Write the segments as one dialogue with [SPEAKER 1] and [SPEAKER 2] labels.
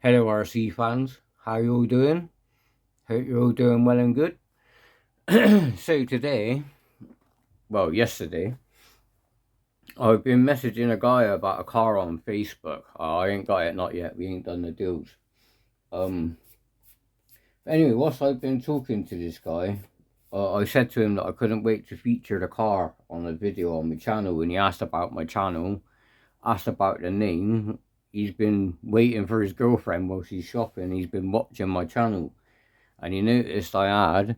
[SPEAKER 1] Hello RC fans, how you all doing? Hope you're all doing well and good. So today, yesterday, I've been messaging a guy about a car on Facebook. I ain't got it, not yet, we ain't done the deals. Anyway, whilst I've been talking to this guy, I said to him that I couldn't wait to feature the car on a video on my channel, and he asked about my channel, asked about the name. He's been waiting for his girlfriend while she's shopping. He's been watching my channel, and he noticed I had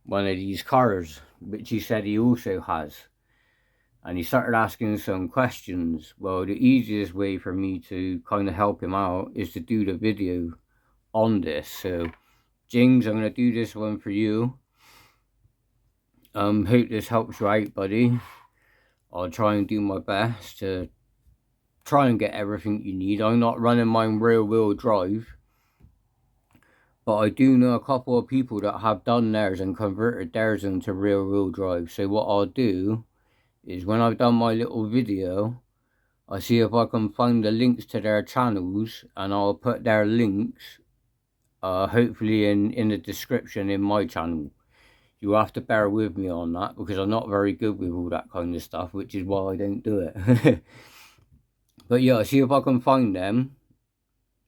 [SPEAKER 1] one of these cars, which he said he also has. And he started asking some questions. Well, the easiest way for me to kind of help him out is to do the video on this. So, James, I'm going to do this one for you. Hope this helps you out, buddy. I'll try and do my best to try and get everything you need. I'm not running mine rear-wheel drive, but I do know a couple of people that have done theirs and converted theirs into rear-wheel drive. So what I'll do is, when I've done my little video, I'll see if I can find the links to their channels, and I'll put their links hopefully in the description in my channel. You have to bear with me on that, because I'm not very good with all that kind of stuff, which is why I don't do it. But yeah, I'll see if I can find them.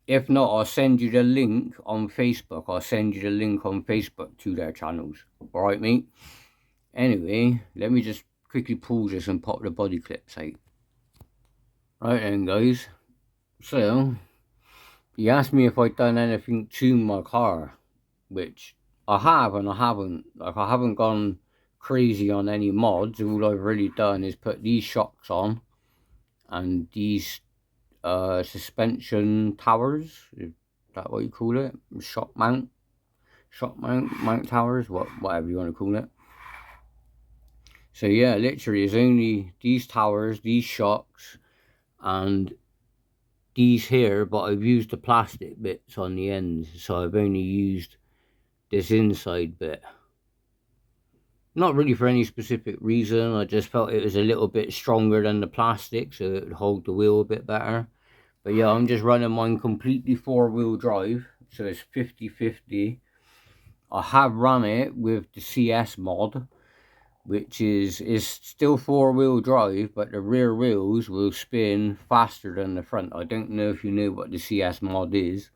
[SPEAKER 1] If not, I'll send you the link on Facebook. I'll send you the link on Facebook to their channels. Alright, mate? Anyway, let me just quickly pause this and pop the body clips out. Right then, guys. So, he asked me if I'd done anything to my car, which I have and I haven't. Like, I haven't gone crazy on any mods. All I've really done is put these shocks on and these suspension towers. Is that what you call it? Shock mount towers, whatever you want to call it. So yeah, literally it's only these towers, these shocks, and these here, but I've used the plastic bits on the ends, so I've only used this inside bit. Not really for any specific reason, I just felt it was a little bit stronger than the plastic, so it would hold the wheel a bit better. But yeah, I'm just running mine completely four-wheel drive, so it's 50-50. I have run it with the CS mod, which is still four-wheel drive, but the rear wheels will spin faster than the front. I don't know if you know what the CS mod is,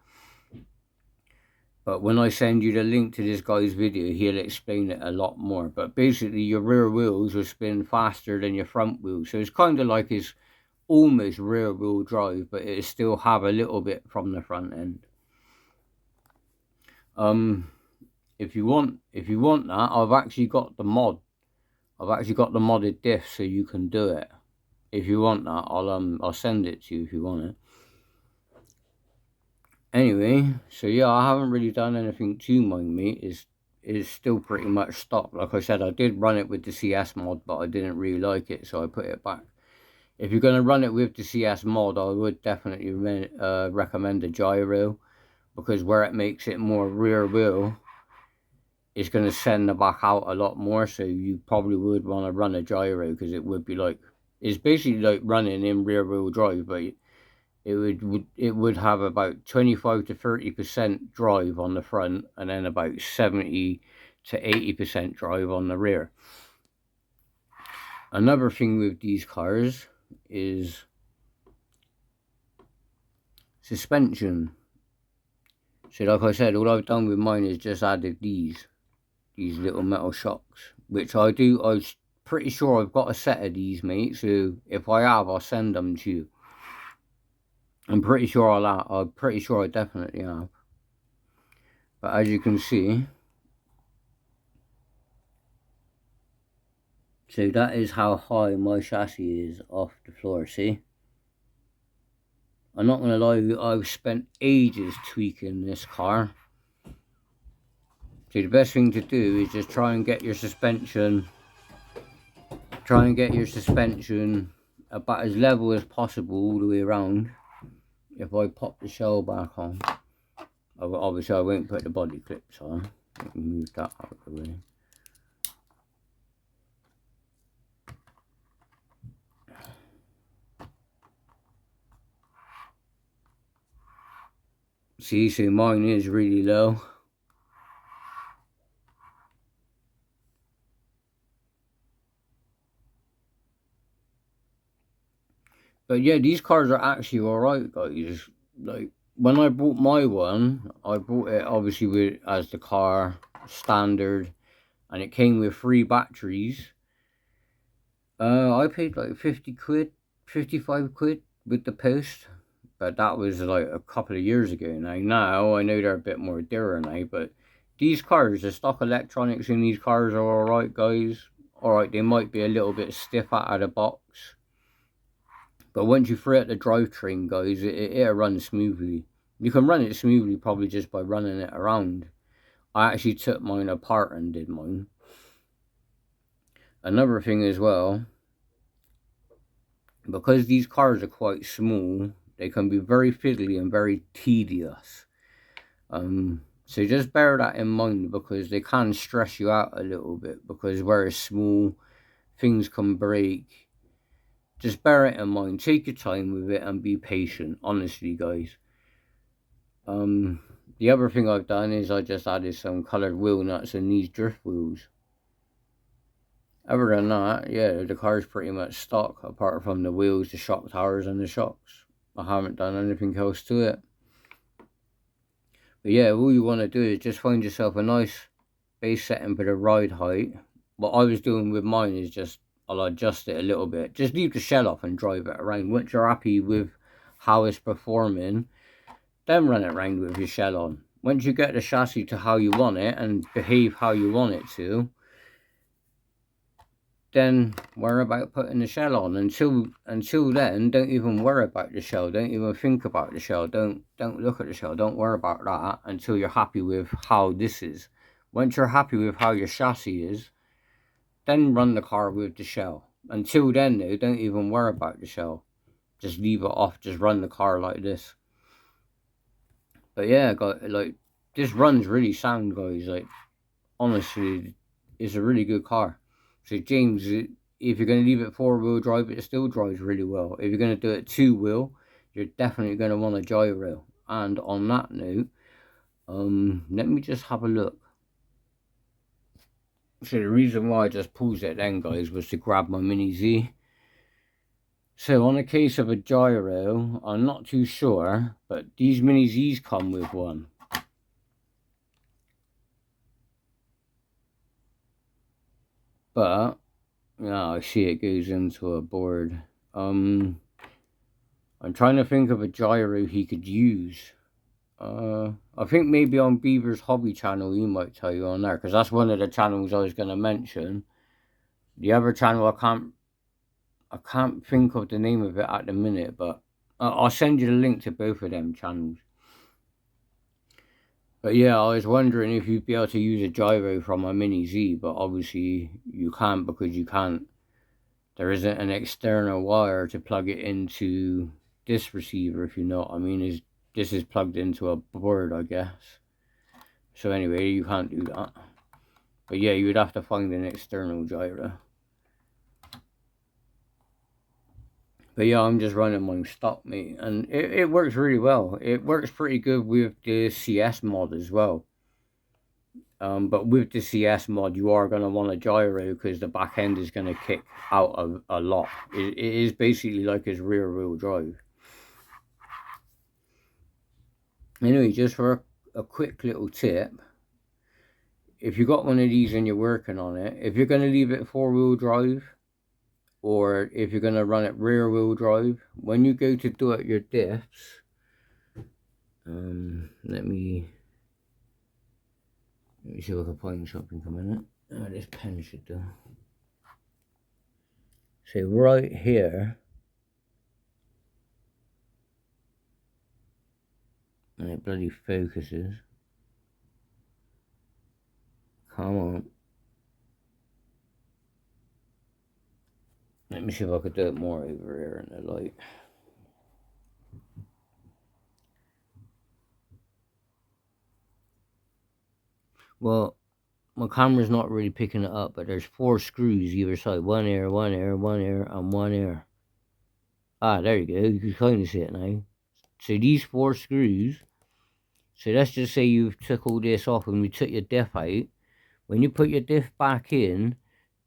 [SPEAKER 1] but when I send you the link to this guy's video, he'll explain it a lot more. But basically, your rear wheels will spin faster than your front wheels, so it's kind of like it's almost rear-wheel drive, but it still have a little bit from the front end. If you want that, I've actually got the mod. I've actually got the modded diff, so you can do it. If you want that, I'll send it to you if you want it. Anyway, so yeah, I haven't really done anything to mine, mate. It's still pretty much stock. Like I said, I did run it with the CS mod, but I didn't really like it, so I put it back. If you're going to run it with the CS mod, I would definitely recommend a gyro, because where it makes it more rear wheel, it's going to send the back out a lot more, so you probably would want to run a gyro, because it would be like, it's basically like running in rear wheel drive, but it would have about 25 to 30% drive on the front, and then about 70 to 80% drive on the rear. Another thing with these cars is suspension. So like I said, all I've done with mine is just added these little metal shocks, which I'm pretty sure I've got a set of these, mate, so if I have, I'll send them to you. I'm pretty sure I definitely have. But as you can see, so that is how high my chassis is off the floor, see? I'm not going to lie to you, I've spent ages tweaking this car. So the best thing to do is just try and get your suspension about as level as possible all the way around. If I pop the shell back on, obviously I won't put the body clips on. Let me move that out of the way. See, so mine is really low. But yeah, these cars are actually alright, guys. Like, when I bought my one, I bought it obviously with as the car standard, and it came with 3 batteries. I paid like 50 quid, 55 quid with the post. But that was like a couple of years ago now. I know they're a bit more dearer now, but these cars, the stock electronics in these cars are alright, guys. Alright, they might be a little bit stiff out of the box. But once you throw out the drivetrain, guys, it'll run smoothly. You can run it smoothly probably just by running it around. I actually took mine apart and did mine. Another thing as well, because these cars are quite small, they can be very fiddly and very tedious. So just bear that in mind, because they can stress you out a little bit, because where it's small, things can break. Just bear it in mind. Take your time with it and be patient, honestly, guys. The other thing I've done is I just added some coloured wheel nuts in these drift wheels. Other than that, yeah, the car's pretty much stock, apart from the wheels, the shock towers and the shocks. I haven't done anything else to it. But yeah, all you want to do is just find yourself a nice base setting for the ride height. What I was doing with mine is just, I'll adjust it a little bit. Just leave the shell off and drive it around. Once you're happy with how it's performing, then run it around with your shell on. Once you get the chassis to how you want it and behave how you want it to, then worry about putting the shell on. Until then, don't even worry about the shell. Don't even think about the shell. Don't look at the shell. Don't worry about that until you're happy with how this is. Once you're happy with how your chassis is, then run the car with the shell. Until then, though, don't even worry about the shell. Just leave it off. Just run the car like this. But yeah, like, this runs really sound, guys. Like, honestly, it's a really good car. So James, if you're going to leave it 4-wheel drive, it still drives really well. If you're going to do it 2-wheel, you're definitely going to want a gyro. And on that note, let me just have a look. So the reason why I just paused it then, guys, was to grab my Mini Z. So on the case of a gyro, I'm not too sure, but these Mini Zs come with one. But, yeah, I see it goes into a board. I'm trying to think of a gyro he could use. I think maybe on Beaver's Hobby channel he might tell you on there, because that's one of the channels I was going to mention. The other channel I can't think of the name of it at the minute, but I'll send you the link to both of them channels. But yeah, I was wondering if you'd be able to use a gyro from a Mini Z, but obviously you can't, because you can't. There isn't an external wire to plug it into this receiver, if you know what I mean. This is plugged into a board, I guess. So anyway, you can't do that. But yeah, you would have to find an external gyro. But yeah, I'm just running mine stock, mate, and it works really well. It works pretty good with the CS mod as well. But with the CS mod, you are going to want a gyro, because the back end is going to kick out a lot. It is basically like his rear wheel drive. Anyway, just for a quick little tip, if you got one of these and you're working on it, if you're going to leave it 4-wheel drive, or if you're going to run it rear wheel drive, when you go to do it your diffs, let me see if I can find something a minute. This pen should do. So right here, and it bloody focuses. Come on. Let me see if I could do it more over here in the light. Well, my camera's not really picking it up, but there's 4 screws either side. One here, one here, one here, and one here. Ah, there you go. You can kind of see it now. So these 4 screws So let's just say you took all this off and we took your diff out. When you put your diff back in,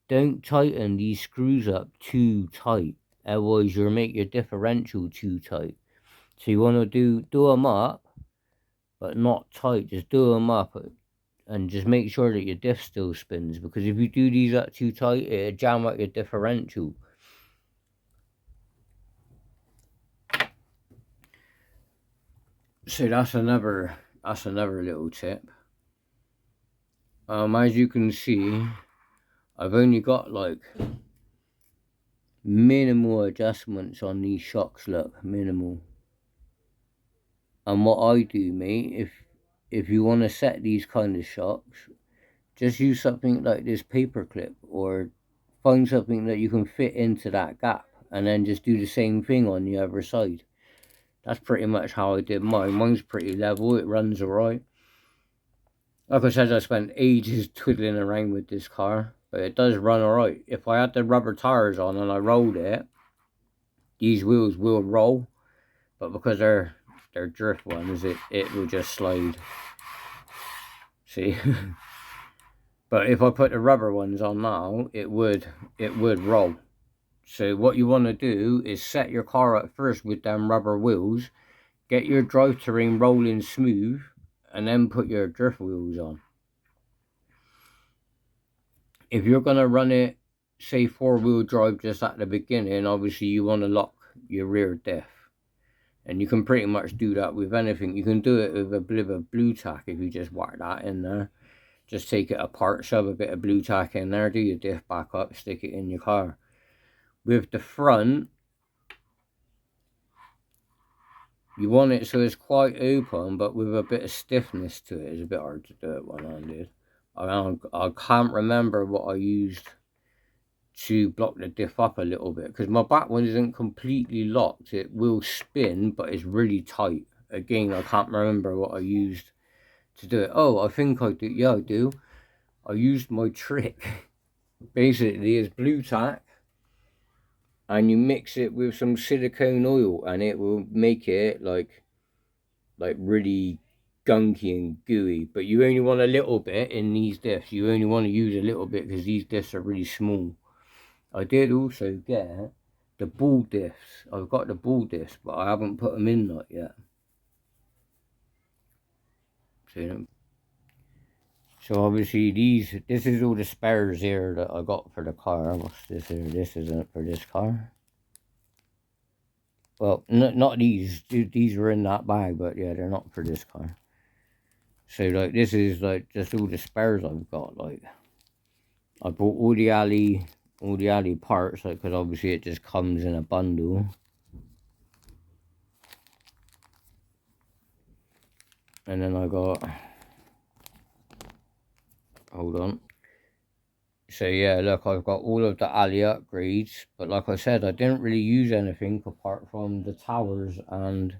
[SPEAKER 1] don't tighten these screws up too tight. Otherwise you'll make your differential too tight. So you want to do them up, but not tight. Just do them up and just make sure that your diff still spins. Because if you do these up too tight, it'll jam out your differential. So that's another little tip. As you can see, I've only got like minimal adjustments on these shocks. Look, minimal. And what I do, mate, if you want to set these kind of shocks, just use something like this paper clip, or find something that you can fit into that gap, and then just do the same thing on the other side. That's pretty much how I did mine. Mine's pretty level, it runs alright. Like I said, I spent ages twiddling around with this car, but it does run alright. If I had the rubber tires on and I rolled it, these wheels will roll, but because they're drift ones, it will just slide. See? But if I put the rubber ones on now, it would roll. So what you want to do is set your car up first with them rubber wheels, get your drivetrain rolling smooth, and then put your drift wheels on. If you're going to run it, say 4-wheel drive just at the beginning, obviously you want to lock your rear diff. And you can pretty much do that with anything. You can do it with a bit of blue tack if you just whack that in there. Just take it apart, shove a bit of blue tack in there, do your diff back up, stick it in your car. With the front, you want it so it's quite open, but with a bit of stiffness to it. It's a bit hard to do it one-handed. I can't remember what I used to block the diff up a little bit, because my back one isn't completely locked. It will spin, but it's really tight. Again, I can't remember what I used to do it. Oh, I think I do. Yeah, I do. I used my trick. Basically, it's blue tack, and you mix it with some silicone oil, and it will make it like really gunky and gooey. But you only want a little bit in these diffs. You only want to use a little bit because these diffs are really small. I did also get the ball diffs. I've got the ball diffs, but I haven't put them in that yet. So obviously this is all the spares here that I got for the car. What's this here? This isn't for this car. Well, not these. These were in that bag, but yeah, they're not for this car. So like this is like just all the spares I've got. Like I bought all the alley parts, like, because obviously it just comes in a bundle. And then I got, hold on. So yeah, look, I've got all of the alley upgrades, but like I said, I didn't really use anything apart from the towers and,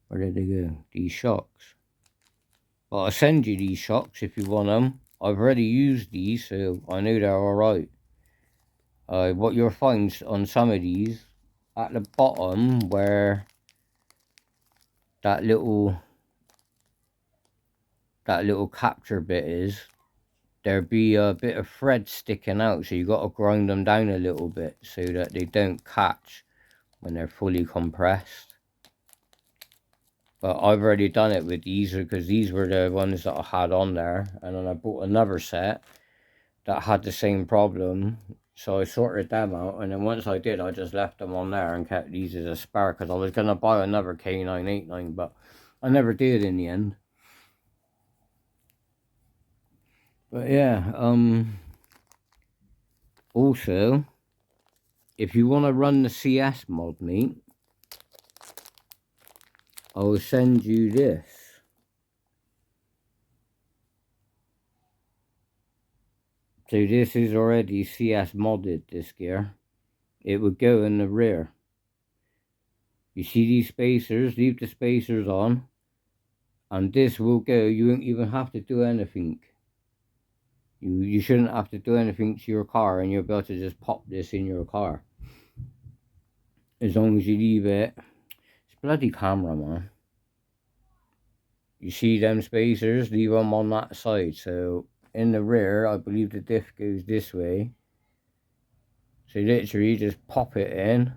[SPEAKER 1] where did they go? These shocks. But I'll send you these shocks if you want them. I've already used these, so I know they're alright. What you'll find on some of these, at the bottom where that little capture bit is, there'll be a bit of thread sticking out, so you got to grind them down a little bit so that they don't catch when they're fully compressed. But I've already done it with these because these were the ones that I had on there, and then I bought another set that had the same problem, so I sorted them out. And then once I did, I just left them on there and kept these as a spare, because I was going to buy another K989, but I never did in the end. But yeah, also, if you want to run the CS mod, mate, I will send you this. So this is already CS modded, this gear. It would go in the rear. You see these spacers? Leave the spacers on, and this will go. You won't even have to do anything. You shouldn't have to do anything to your car, and you'll be able to just pop this in your car. As long as you leave it. It's bloody camera, man. You see them spacers? Leave them on that side. So in the rear, I believe the diff goes this way. So literally just pop it in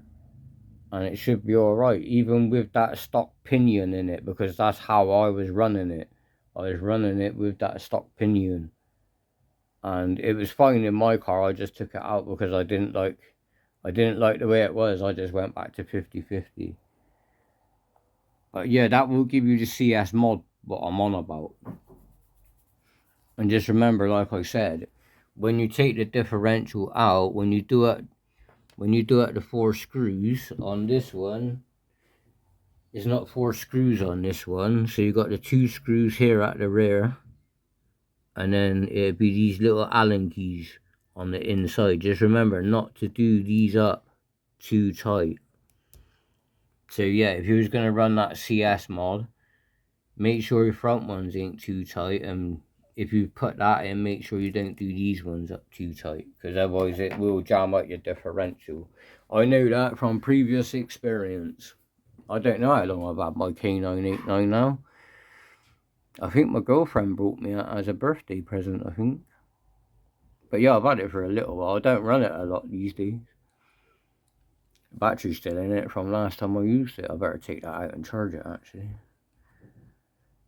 [SPEAKER 1] and it should be alright, even with that stock pinion in it, because that's how I was running it. I was running it with that stock pinion. And it was fine in my car. I just took it out because I didn't like the way it was. I just went back to 50/50. But yeah, that will give you the CS mod, what I'm on about. And just remember, like I said, when you take the differential out, when you do it the 4 screws on this one, there's not 4 screws on this one. So you got the 2 screws here at the rear, and then it'd be these little Allen keys on the inside. Just remember not to do these up too tight. So yeah, if you was going to run that CS mod, make sure your front ones ain't too tight, and if you put that in, make sure you don't do these ones up too tight, because otherwise it will jam out your differential. I know that from previous experience. I don't know how long I've had my K989 now. I think my girlfriend brought me it as a birthday present, I think. But yeah, I've had it for a little while. I don't run it a lot these days. The battery's still in it from last time I used it. I better take that out and charge it, actually.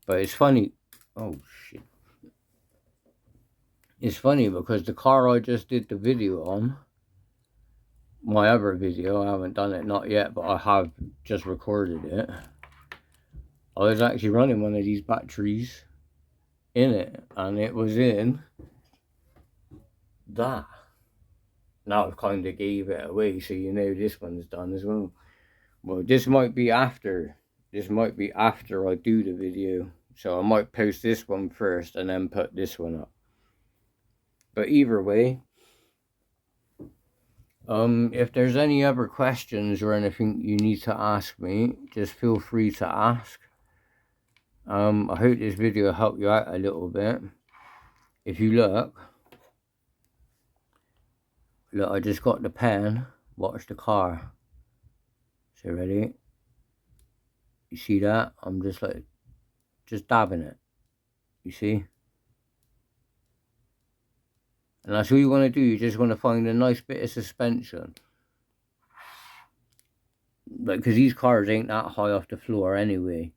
[SPEAKER 1] But it's funny. Oh, shit. It's funny because the car I just did the video on, my other video, I haven't done it, not yet, but I have just recorded it. I was actually running one of these batteries in it, and it was in that. Now I've kind of gave it away, so you know this one's done as well. Well, this might be after I do the video, so I might post this one first and then put this one up. But either way, if there's any other questions or anything you need to ask me, just feel free to ask. I hope this video helped you out a little bit. If you look, I just got the pen. Watch the car. So ready? You see that? I'm just dabbing it. You see? And that's all you want to do. You just want to find a nice bit of suspension. Because these cars ain't that high off the floor anyway.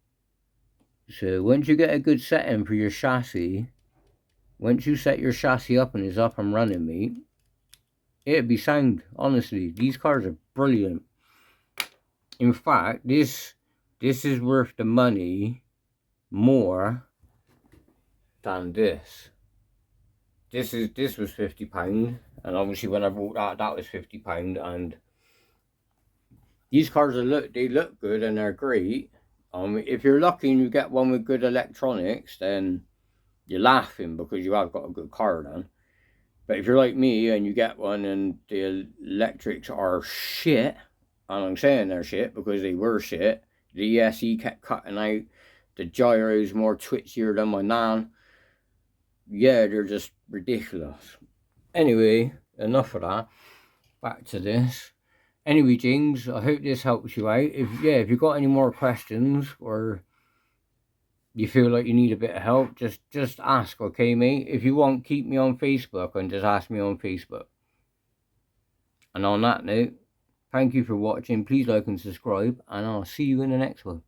[SPEAKER 1] So once you get a good setting for your chassis, once you set your chassis up and it's up and running, mate, it'd be sound. Honestly, these cars are brilliant. In fact, this is worth the money more than this. This was £50, and obviously when I bought that was £50, and these cars they look good and they're great. If you're lucky and you get one with good electronics, then you're laughing because you have got a good car then. But if you're like me and you get one and the electrics are shit, and I'm saying they're shit because they were shit, the ESC kept cutting out, the gyro's more twitchier than my Nan. Yeah, they're just ridiculous. Anyway, enough of that. Back to this. Anyway, James, I hope this helps you out. If you've got any more questions or you feel like you need a bit of help, just ask, okay, mate? If you want, keep me on Facebook and just ask me on Facebook. And on that note, thank you for watching. Please like and subscribe, and I'll see you in the next one.